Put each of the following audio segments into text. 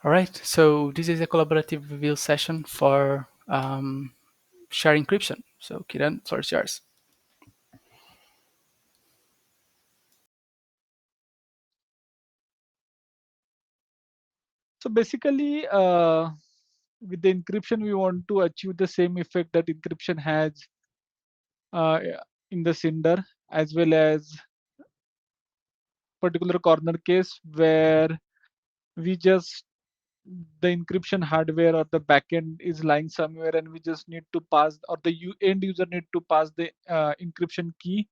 All right, so this is a collaborative reveal session for share encryption. So Kiran, floor is yours. So basically, with the encryption, we want to achieve the same effect that encryption has uh, in the sender, as well as particular corner case where we just the encryption hardware or the backend is lying somewhere, and we just need to pass, or the end user need to pass the encryption key,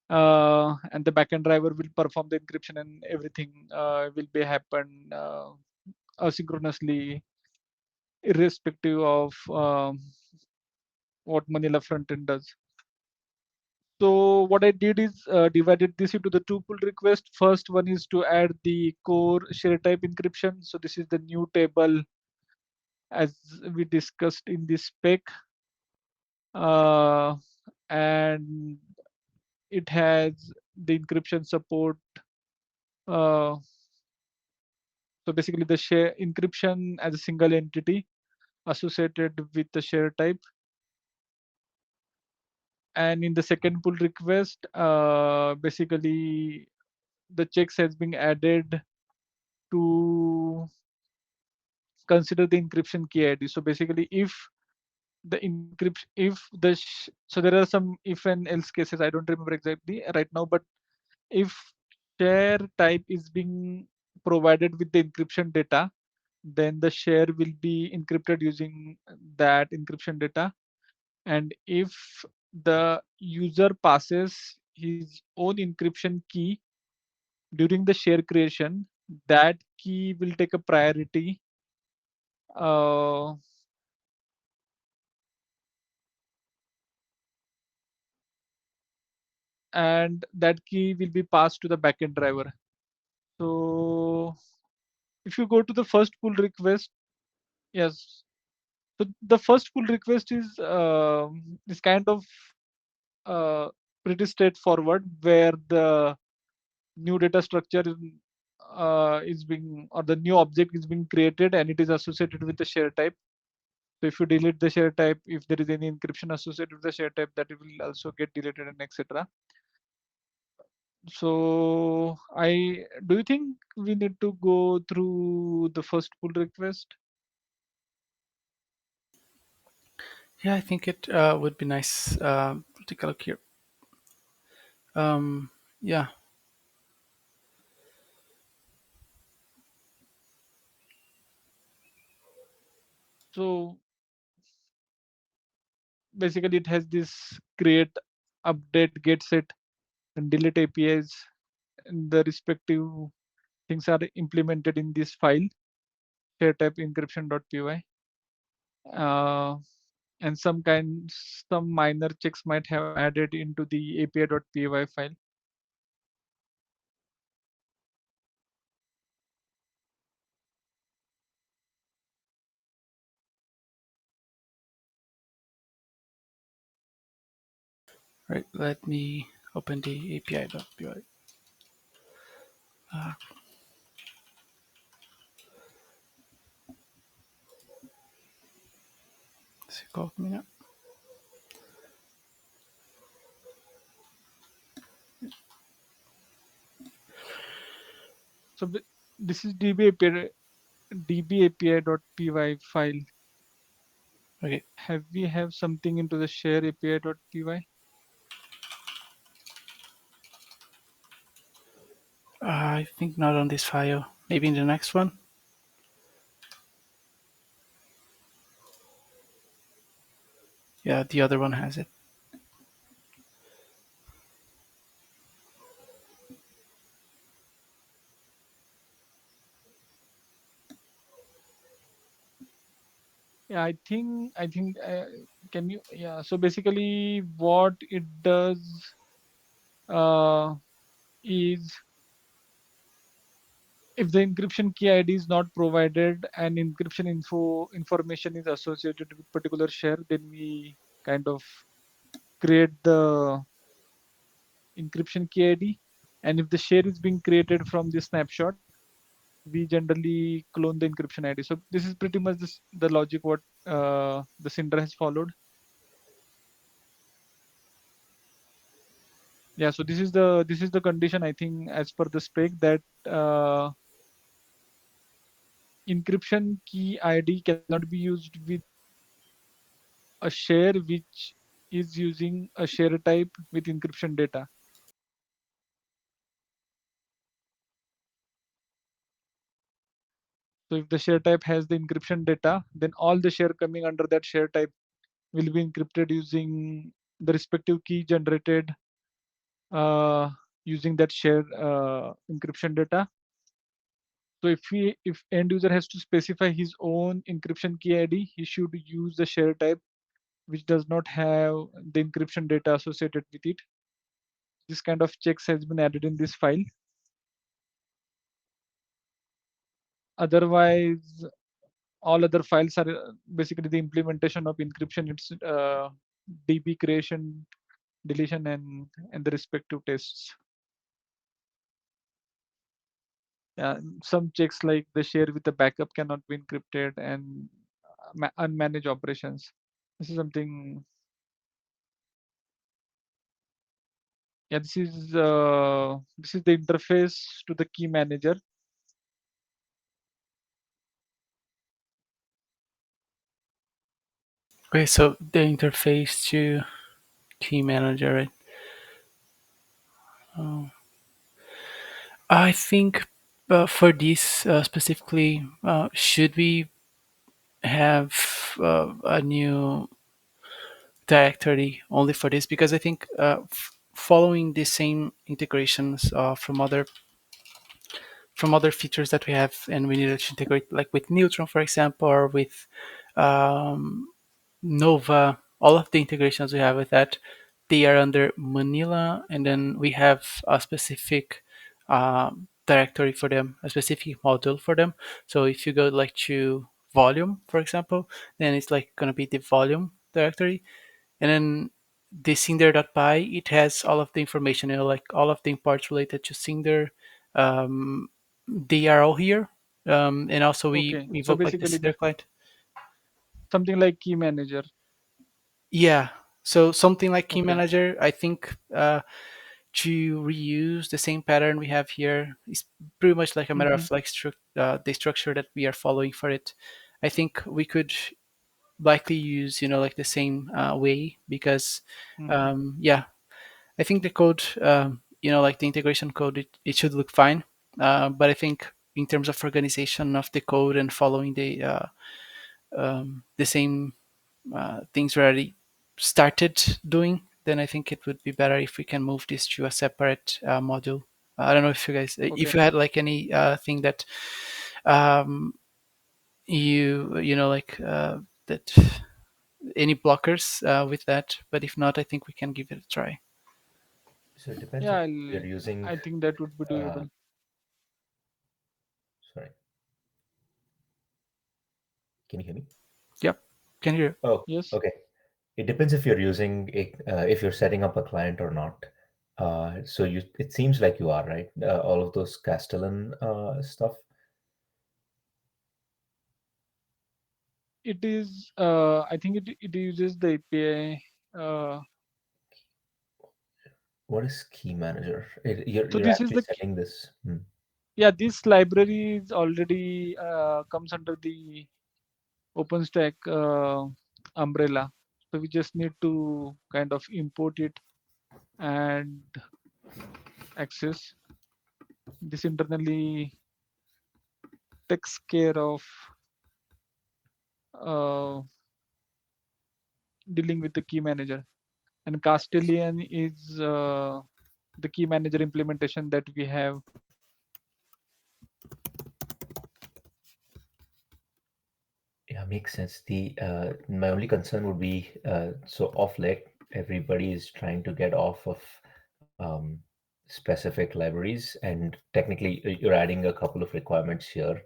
and the backend driver will perform the encryption, and everything will be happen asynchronously, irrespective of what Manila frontend does. So what I did is divided this into the two pull requests. First one is to add the core share type encryption. So this is the new table as we discussed in this spec, uh, and it has the encryption support. Uh, so basically, the share encryption as a single entity associated with the share type. And in the second pull request, basically the checks has been added to consider the encryption key ID. So basically, if the encryption, if the so there are some if and else cases. I don't remember exactly right now, but if share type is being provided with the encryption data, then the share will be encrypted using that encryption data. And if the user passes his own encryption key during the share creation, that key will take a priority, uh, and that key will be passed to the backend driver. So if you go to the first pull request, yes. So the first pull request is kind of uh, pretty straightforward, where the new data structure is being, or the new object is being created, and it is associated with the share type. So if you delete the share type, if there is any encryption associated with the share type, that it will also get deleted, and etc. So I do you think we need to go through the first pull request? Yeah, I think it would be nice to take a look here. Yeah, So basically, it has this create, update, get set, and delete APIs, and the respective things are implemented in this file, share type encryption.py. Uh, and some minor checks might have added into the api.py file. right. Let me open the API.py. Uh, call me now. So this is dbapi.py file. Okay, Have we have something into the share api.py? I think not on this file. Maybe in the next one. Yeah, the other one has it. Yeah, I think can you, yeah, so basically what it does uh, is, if the encryption key ID is not provided and encryption information is associated with particular share, then we kind of create the encryption key ID. And if the share is being created from this snapshot, we generally clone the encryption ID. So this is pretty much the logic what the Cinder has followed. Yeah, so this is the condition, I think, as per the spec, that encryption key ID cannot be used with a share which is using a share type with encryption data. So if the share type has the encryption data, then all the share coming under that share type will be encrypted using the respective key generated uh, using that share encryption data. So if end user has to specify his own encryption key ID, he should use the share type which does not have the encryption data associated with it. This kind of checks has been added in this file. Otherwise, all other files are basically the implementation of encryption. It's DB creation, deletion, and the respective tests. Yeah, some checks like the share with the backup cannot be encrypted, and unmanaged operations. This is something. Yeah, this is the interface to the key manager. Okay, so the interface to key manager, right? I think for this specifically, should we have a new directory only for this? Because I think following the same integrations from other features that we have, and we needed to integrate, like with Neutron, for example, or with um, Nova, all of the integrations we have with that, they are under Manila, and then we have a specific directory for them, a specific module for them. So if you go like to volume, for example, then it's like gonna be the volume directory, and then the Cinder.py, it has all of the information, like all of the parts related to Cinder. Um, they are all here, and also we Okay, so invoke like the basically Cinder client. something like key manager. Yeah. So something like Key Okay. Manager, I think to reuse the same pattern we have here is pretty much like a matter Hmm. of like the structure that we are following for it. I think we could likely use like the same way because Hmm. yeah, I think the code like the integration code it should look fine, but I think in terms of organization of the code and following the same things we already started doing, then I think it would be better if we can move this to a separate module. I don't know if you guys, if Okay. you had like any thing that um, like that any blockers with that, but if not, I think we can give it a try. So it depends Yeah, if you're using. I think that would be Uh, doable. sorry, can you hear me? Yep, can hear. Oh, Yes. okay. It depends if you're using if you're setting up a client or not. So it seems like you are, right? All of those Castellan stuff. It is. I think it uses the API. What is Key Manager? So You're this is actually the setting this. Hmm. yeah. This library is already comes under the OpenStack umbrella. So we just need to kind of import it and access. This internally takes care of uh, dealing with the key manager. And Castellian is the key manager implementation that we have. Yeah, makes sense. The my only concern would be so off late. Everybody is trying to get off of um, specific libraries, and technically you're adding a couple of requirements here.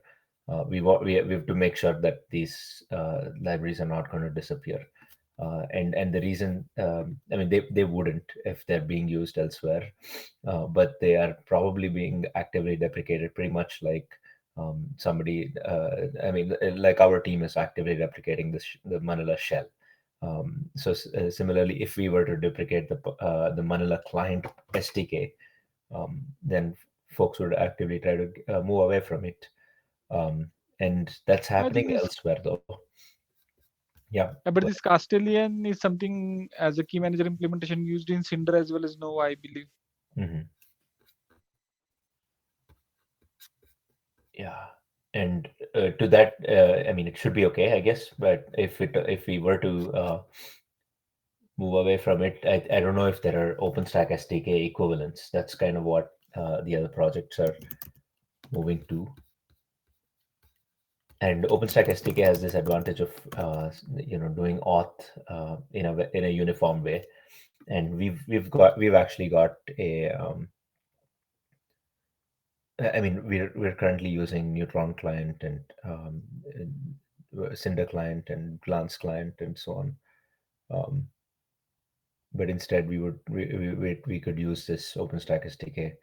We have to make sure that these libraries are not going to disappear. And the reason, I mean, they wouldn't if they're being used elsewhere, but they are probably being actively deprecated, pretty much like Somebody, I mean, like our team is actively replicating the Manila shell. Similarly, if we were to duplicate the Manila client SDK, then folks would actively try to move away from it. And that's I think happening this, elsewhere, though. Yeah. yeah, but this Castellian is something as a key manager implementation used in Cinder as well as Nova, I believe. Hmm. Yeah. And to that, I mean, it should be okay, I guess. But if we were to move away from it, I don't know if there are OpenStack SDK equivalents. That's kind of what the other projects are moving to. And OpenStack SDK has this advantage of doing auth in a uniform way. And we've actually got a I mean, we're currently using Neutron client and Cinder client and Glance client and so on. Um, but instead, we could use this OpenStack SDK.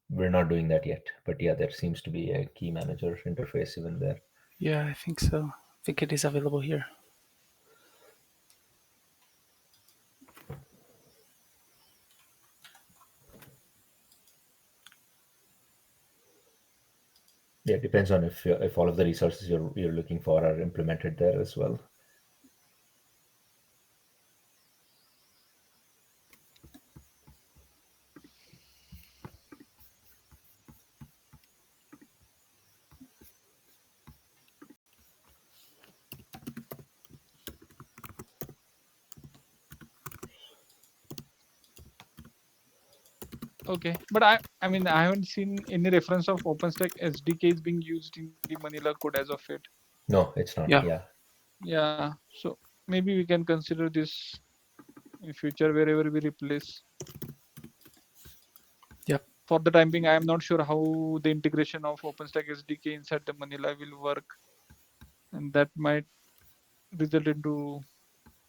We're not doing that yet, but yeah, there seems to be a key manager interface even there. Yeah, I think so. I think it is available here. Yeah, it depends on if all of the resources you're looking for are implemented there as well. Okay, but I mean I haven't seen any reference of OpenStack SDKs being used in the Manila code as of yet. No, it's not. Yeah, Yeah, Yeah, so maybe we can consider this in future wherever we replace. yep, For the time being, I am not sure how the integration of OpenStack SDK inside the Manila will work, and that might result into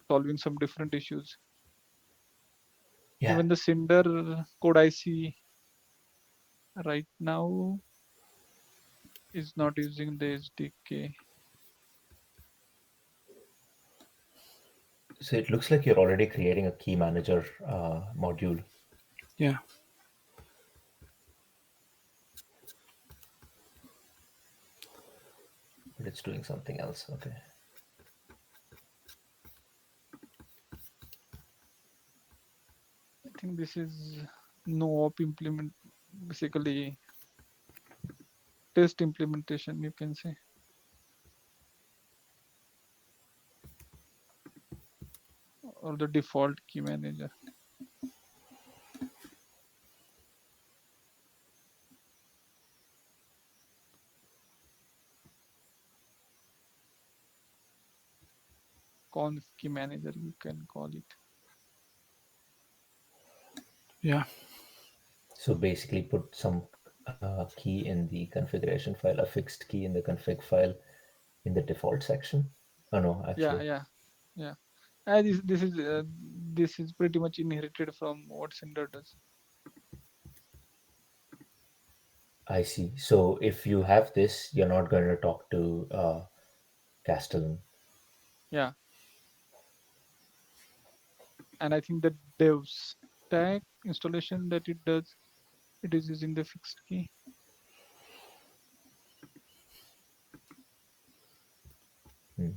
solving some different issues. yeah. Even the Cinder code I see right now is not using the SDK. So it looks like you're already creating a key manager module, yeah, but it's doing something else. Okay. I think this is no op implement, basically test implementation, you can say, or the default key manager. Conf key manager, you can call it. yeah, So basically, put some key in the configuration file, a fixed key in the config file in the default section. Oh no, Yeah, actually, yeah, yeah. This is pretty much inherited from what Cinder does. I see. So if you have this, you're not going to talk to Castellan. Yeah, and I think the dev stack installation that it does, it is using the fixed key. Hmm.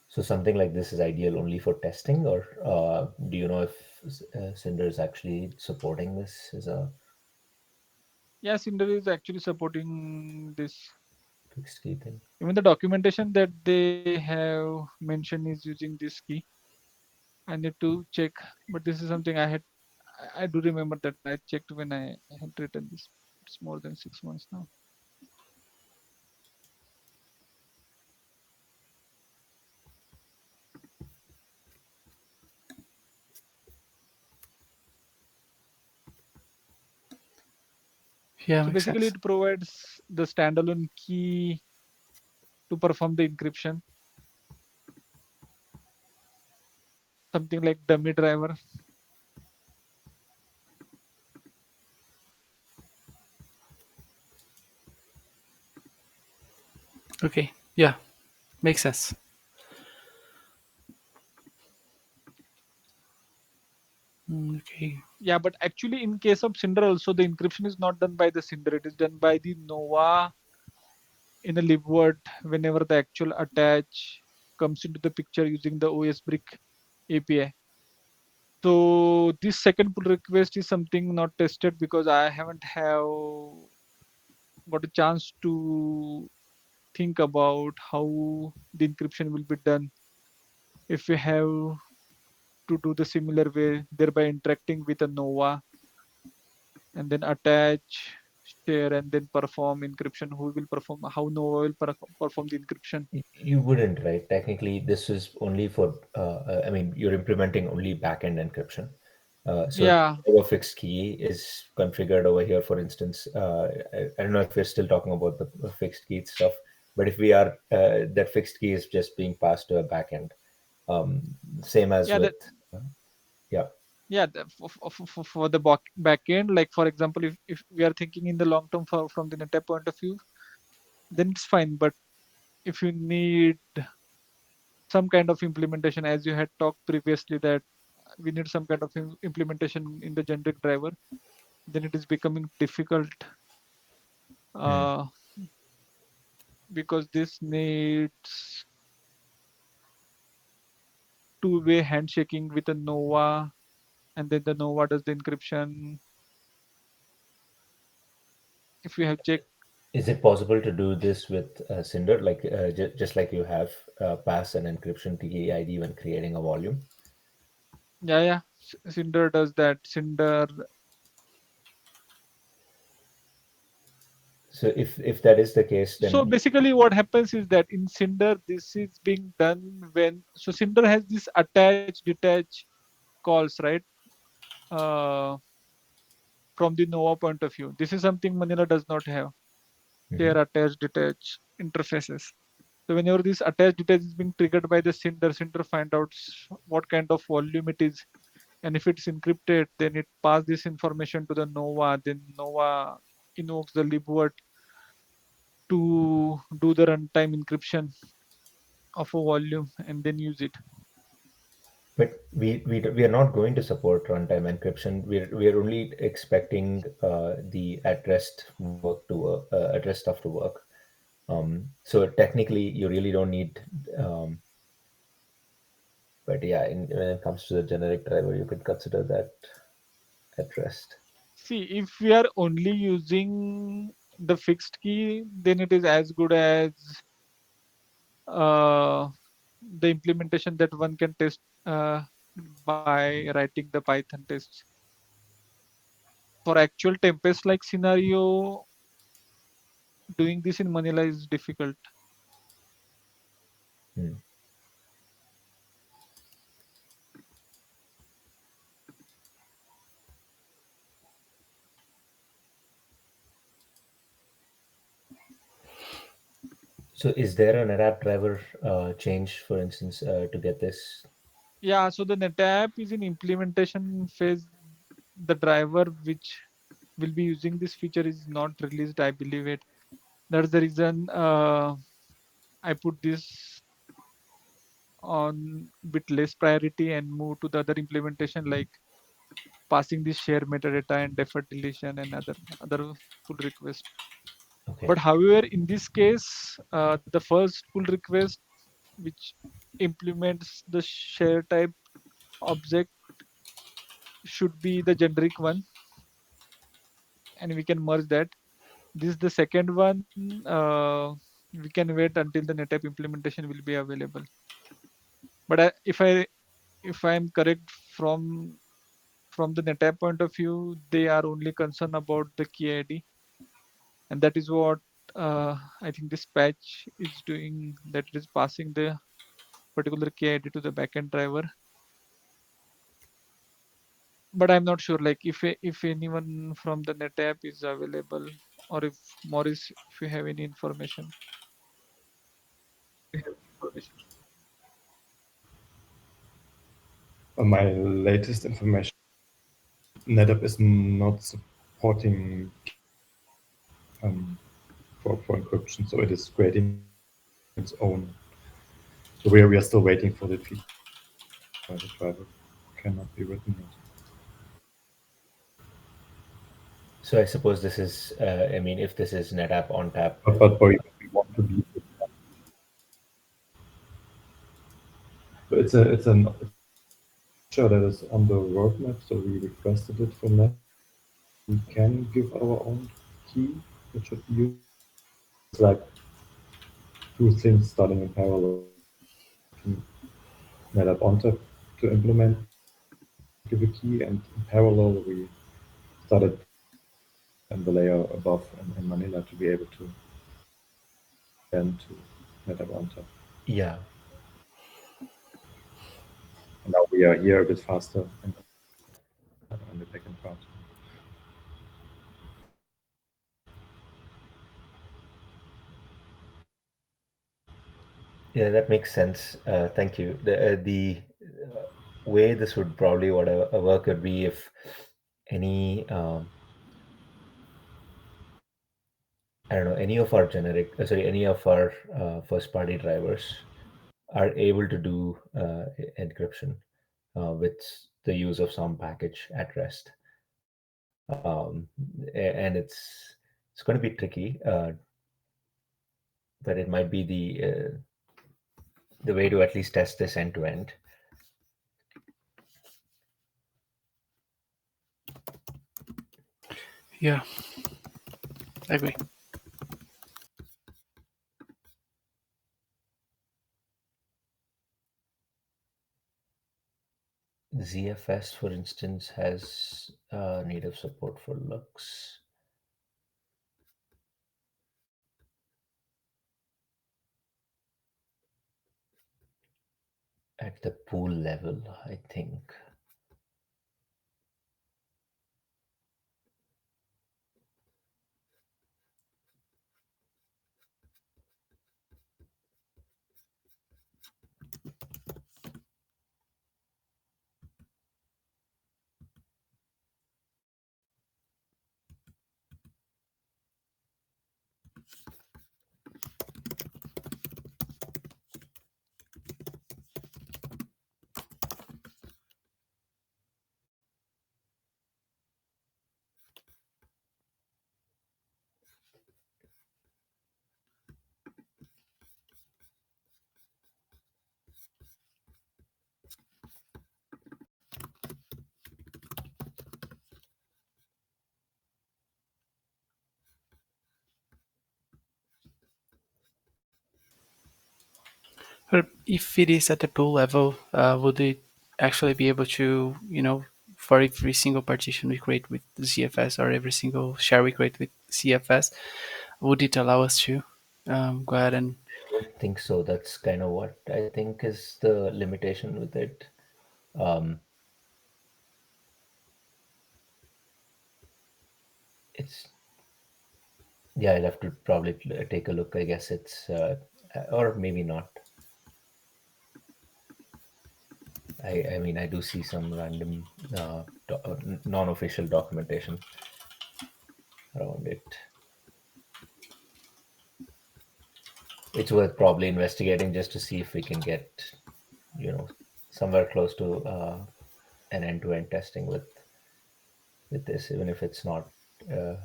So something like this is ideal only for testing, or do you know if Cinder is actually supporting this as a Yeah, Cinder is actually supporting this. fixed key thing? Even the documentation that they have mentioned is using this key. I need to check, but this is something I do remember that I checked when I had written this. It's more than 6 months now. yeah, So makes basically, sense. it provides the standalone key to perform the encryption, something like dummy driver. Okay. Yeah, makes sense. Okay. Yeah, but actually in case of Cinder also the encryption is not done by the Cinder, it is done by the Nova in a libvirt whenever the actual attach comes into the picture using the OS brick API. So this second pull request is something not tested because I haven't have got a chance to think about how the encryption will be done if we have to do the similar way, thereby interacting with a Nova and then attach, share, and then perform encryption. Who will perform? How Nova will perform the encryption? You wouldn't, right? Technically, this is only for, I mean, you're implementing only backend encryption. So Yeah, our fixed key is configured over here, for instance. I don't know if we're still talking about the fixed key stuff, but if we are, that fixed key is just being passed to a backend. Um, Same as yeah, with, that uh, yeah. yeah. For the backend, like for example, if we are thinking in the long term from the NetApp point of view, then it's fine. But if you need some kind of implementation, as you had talked previously, that we need some kind of implementation in the generic driver, then it is becoming difficult Hmm. uh, because this needs two-way handshaking with a Nova, and then the Nova does the encryption. If you have checked, Is it possible to do this with Cinder, like just like you have pass an encryption key ID when creating a volume? yeah, yeah, Cinder does that. Cinder. So if that is the case, So then basically, what happens is that in Cinder, this is being done when so Cinder has this attach detach calls, right? Uh, from the Nova point of view, this is something Manila does not have. Share, Mhm. attach, detach interfaces. So whenever this attach detach is being triggered by the Cinder, Cinder find out what kind of volume it is, and if it's encrypted, then it pass this information to the Nova. Then Nova invokes the libvirt to do the runtime encryption of a volume and then use it. But we are not going to support runtime encryption. We're only expecting the at rest work to work, at rest stuff to work. So technically, you really don't need. Um, but yeah, when it comes to the generic driver, you could consider that at rest. See, if we are only using the fixed key, then it is as good as uh, the implementation that one can test by writing the Python tests. For actual Tempest like scenario, doing this in Manila is difficult. Hmm. So is there an adapt driver change, for instance, to get this? Yeah, so the NetApp is in implementation phase. The driver which will be using this feature is not released, I believe it. That's the reason I put this on bit less priority and move to the other implementation like passing this share metadata and deferred deletion and other pull request. Okay. But however, in this case, the first pull request which implements the share type object should be the generic one, and we can merge that. This is the second one. We can wait until the NetApp implementation will be available. But if I am correct from the NetApp point of view, they are only concerned about the key ID, and that is what I think this patch is doing. That it is passing the particular key ID to the backend driver. But I'm not sure, like if anyone from the NetApp is available, or if Maurice, if you have any information. My latest information, NetApp is not supporting um, for encryption, so it is creating its own. So we are still waiting for the feedback why the driver cannot be written yet. So I suppose this is, I mean, if this is NetApp on tap, But we want to be. So it's a feature that is on the roadmap. So we requested it from NetApp. We can give our own key that should be used. So it's like two things starting in parallel. Asking NetApp ONTAP to implement, give a key, and in parallel we started and the layer above in Manila to be able to then to NetApp ONTAP. yeah, And now we are here a bit faster and on the backend part. yeah, that makes sense. Thank you. The way this would probably work would be if any, I don't know, any of our any of our first party drivers are able to do encryption with the use of some package at rest. And it's going to be tricky, but it might be the way to at least test this end to end. Yeah, I agree. ZFS, for instance, has native support for Lux at the pool level, I think. But if it is at the pool level, would it actually be able to, for every single partition we create with ZFS or every single share we create with CFS, would it allow us to go ahead and I don't think so. That's kind of what I think is the limitation with it. Um, it's Yeah, I'll have to probably take a look. I guess it's or maybe not. I mean, I do see some random non-official documentation around it. It's worth probably investigating just to see if we can get, you know, somewhere close to an end-to-end testing with this, even if it's not, uh,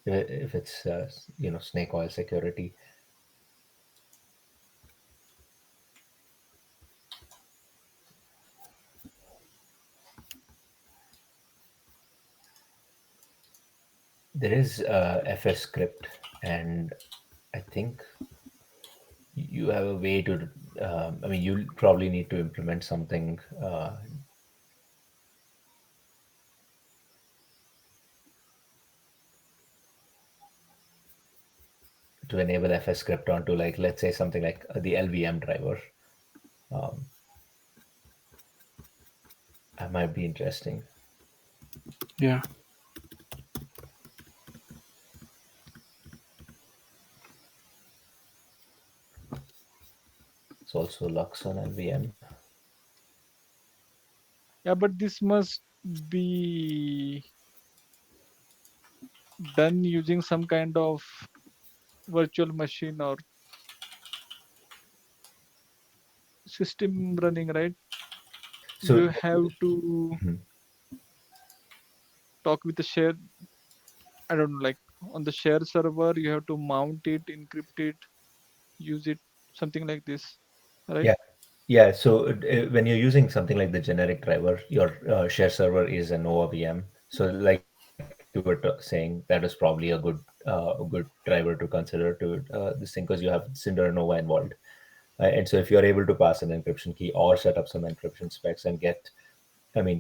if it's snake oil security. There is FS script, and I think you have a way to. I mean, you'll probably need to implement something to enable FS script onto, like, let's say something like the LVM driver. Um, that might be interesting. yeah. It's also Lux on LVM. Yeah, but this must be done using some kind of virtual machine or system running, right? So You have to mhm. talk with the share, I don't know, like on the share server, you have to mount it, encrypt it, use it, something like this, right? Yeah, yeah. So when you're using something like the generic driver, your share server is a Nova VM. So like you were saying, that is probably a good driver to consider to this thing, because you have Cinder and Nova involved. And so if you're able to pass an encryption key or set up some encryption specs and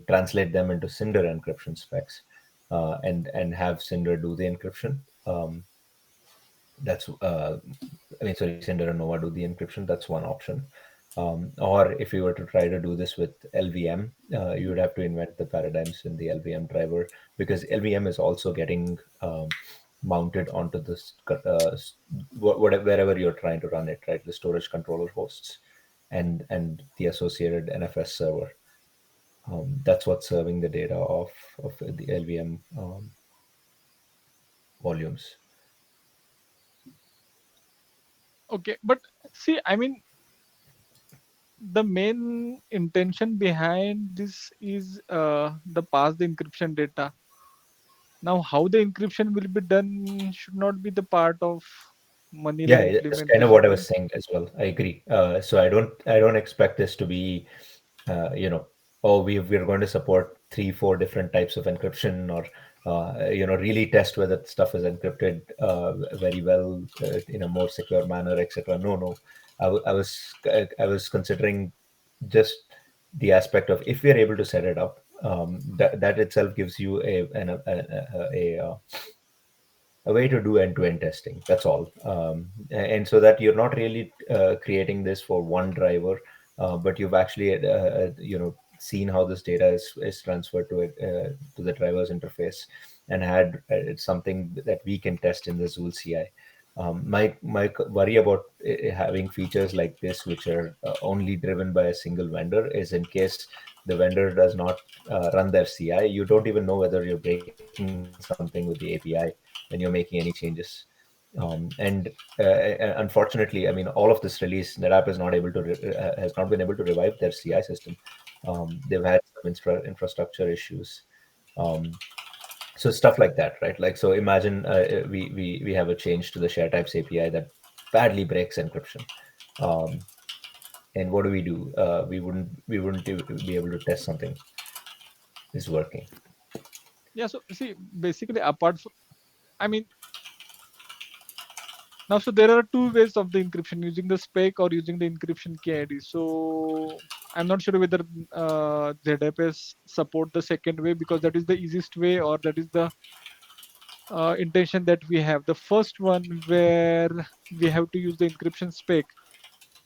translate them into Cinder encryption specs, and have Cinder do the encryption. That's sorry, Cinder and Nova do the encryption. That's one option. Or if you were to try to do this with LVM, you would have to invent the paradigms in the LVM driver, because LVM is also getting mounted onto this wherever you're trying to run it, right? The storage controller hosts and the associated NFS server. That's what's serving the data of the LVM volumes. Okay, but see, I mean, the main intention behind this is the pass the encryption data. Now, how the encryption will be done should not be the part of Manila Yeah, that's kind of implementation, what I right? was saying as well. I agree. So I don't expect this to be, oh, we're going to support 3, 4 different types of encryption, or really test whether stuff is encrypted very well in a more secure manner, etc. No, no. I was considering just the aspect of, if we are able to set it up, that itself gives you a way to do end-to-end testing. That's all. And so that you're not really creating this for one driver, but you've actually seen how this data is transferred to the driver's interface, and had something that we can test in the Zool CI. My worry about having features like this, which are only driven by a single vendor, is in case the vendor does not run their CI, you don't even know whether you're breaking something with the API when you're making any changes. And unfortunately, all of this release, NetApp is not able to has not been able to revive their CI system. They've had some infrastructure issues. Um, so stuff like that, right? Like, so imagine we have a change to the share types API that badly breaks encryption. Um, and what do we do? We wouldn't be able to test something is working. Yeah, so see, basically, apart from, I mean, now, so there are two ways of the encryption, using the spec or using the encryption key ID. So I'm not sure whether ZFS support the second way, because that is the easiest way, or that is the intention that we have. The first one, where we have to use the encryption spec,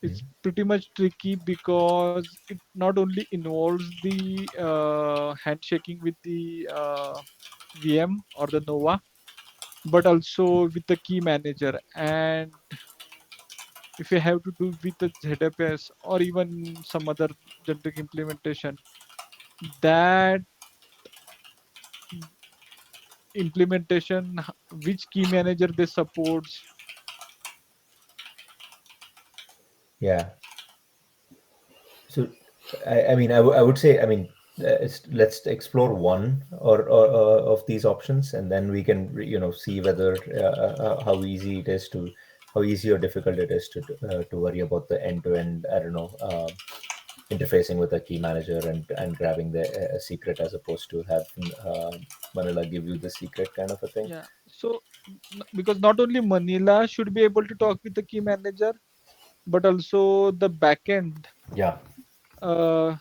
Mhm. it's pretty much tricky, because it not only involves the handshaking with the VM or the Nova, but also with the key manager. And if you have to do with the ZFS or even some other generic implementation, that implementation, which key manager they supports. Yeah. So, I would say, let's explore one or of these options, and then we can, see whether how easy it is to, how easy or difficult it is to worry about the end-to-end, I don't know, interfacing with a key manager and grabbing the secret, as opposed to have Manila give you the secret kind of a thing. Yeah. So because not only Manila should be able to talk with the key manager, but also the backend Yeah,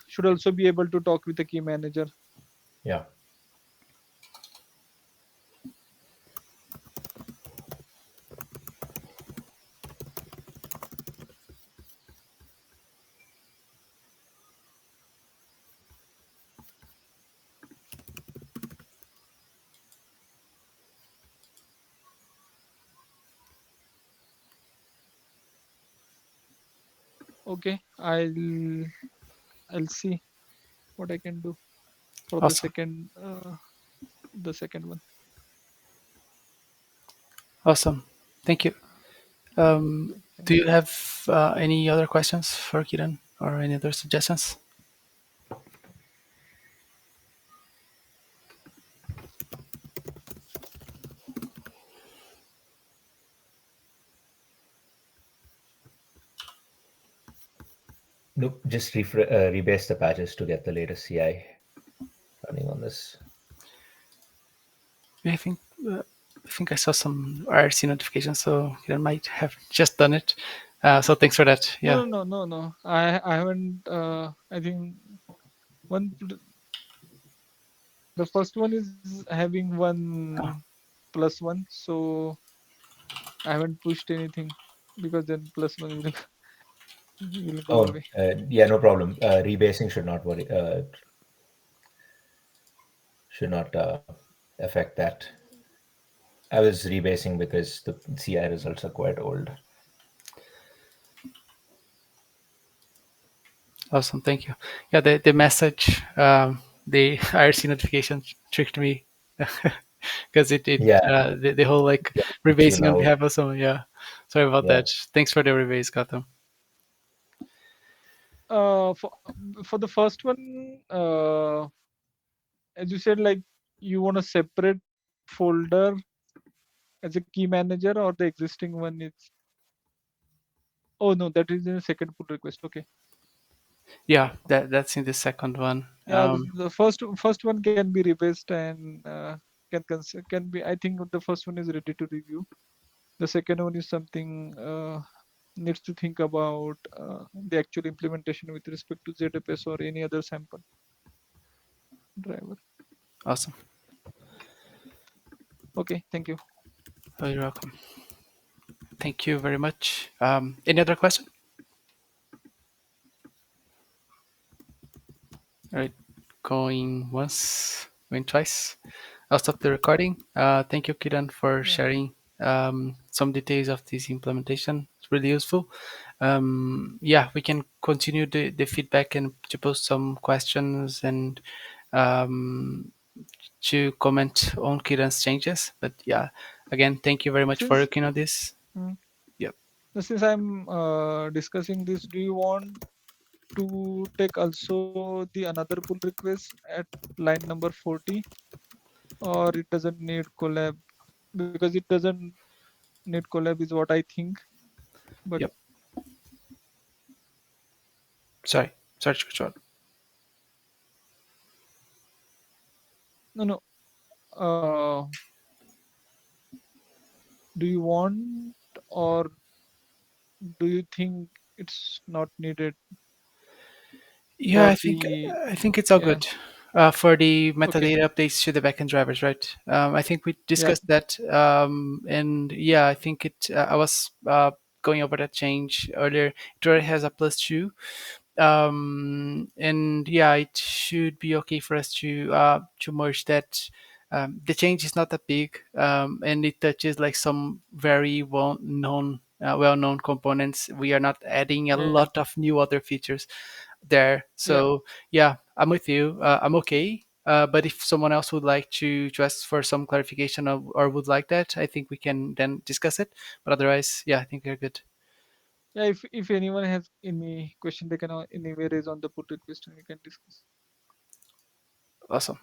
should also be able to talk with the key manager. yeah. Okay, I'll see what I can do for Awesome. the second one. Awesome. Thank you. Okay, Do thank you you. have any other questions for Kiran? or any other suggestions? Nope, just rebase the patches to get the latest CI running on this. Yeah, I think I saw some IRC notifications, so you might have just done it. So thanks for that. No, Yeah. no, no, no, no. I haven't. I think one. The first one is having one Oh, plus one, so I haven't pushed anything because then plus one will will go Oh, away. yeah, no problem. Rebasing should not affect that. I was rebasing because the CI results are quite old. awesome. Thank you. Yeah, the message, the IRC notification tricked me because Yeah, the whole like yeah, it's you rebasing on now. behalf of someone. Yeah. Sorry about Yeah. that. Thanks for the rebase, Gotham. For the first one, as you said, like you want a separate folder as a key manager, or the existing one is. Oh no, that is in the second pull request. Okay. Yeah, that's in the second one. Yeah, the first one can be rebased and can be. I think the first one is ready to review. The second one is something needs to think about the actual implementation with respect to ZFS or any other sample driver. Awesome. Okay, thank you. Oh, you're welcome. Thank you very much. Any other question? All right, going once, going twice. I'll stop the recording. Thank you, Kiran, for Yeah, sharing some details of this implementation. It's really useful. Yeah, we can continue the feedback and to post some questions and um, to comment on Kiran's changes. But yeah, again, thank you very much for since working on this. mm, Yep. since I'm discussing this, do you want to take also the another pull request at line number 40, or it doesn't need collab? Because it doesn't need collab is what I think. But Yep. Sorry. Sorry, short. no, no. Do you want, or do you think it's not needed Yeah, for the. I think it's all Yeah, good for the okay, metadata updates to the backend drivers, right? I think we yeah, discussed that, and yeah, I think it. I was going over that change earlier. It already has a +2, and yeah, it should be okay for us to merge that. The change is not that big, and it touches like some very well-known components. We are not adding a yeah, lot of new other features there. yeah, So yeah, I'm with you. I'm okay. But if someone else would like to ask for some clarification or would like that, I think we can then discuss it. But otherwise, yeah, I think we're good. yeah. If anyone has any question, they can anyway raise on the put request and we can discuss. Awesome.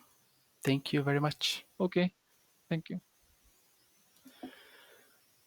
Thank you very much. Okay, thank you.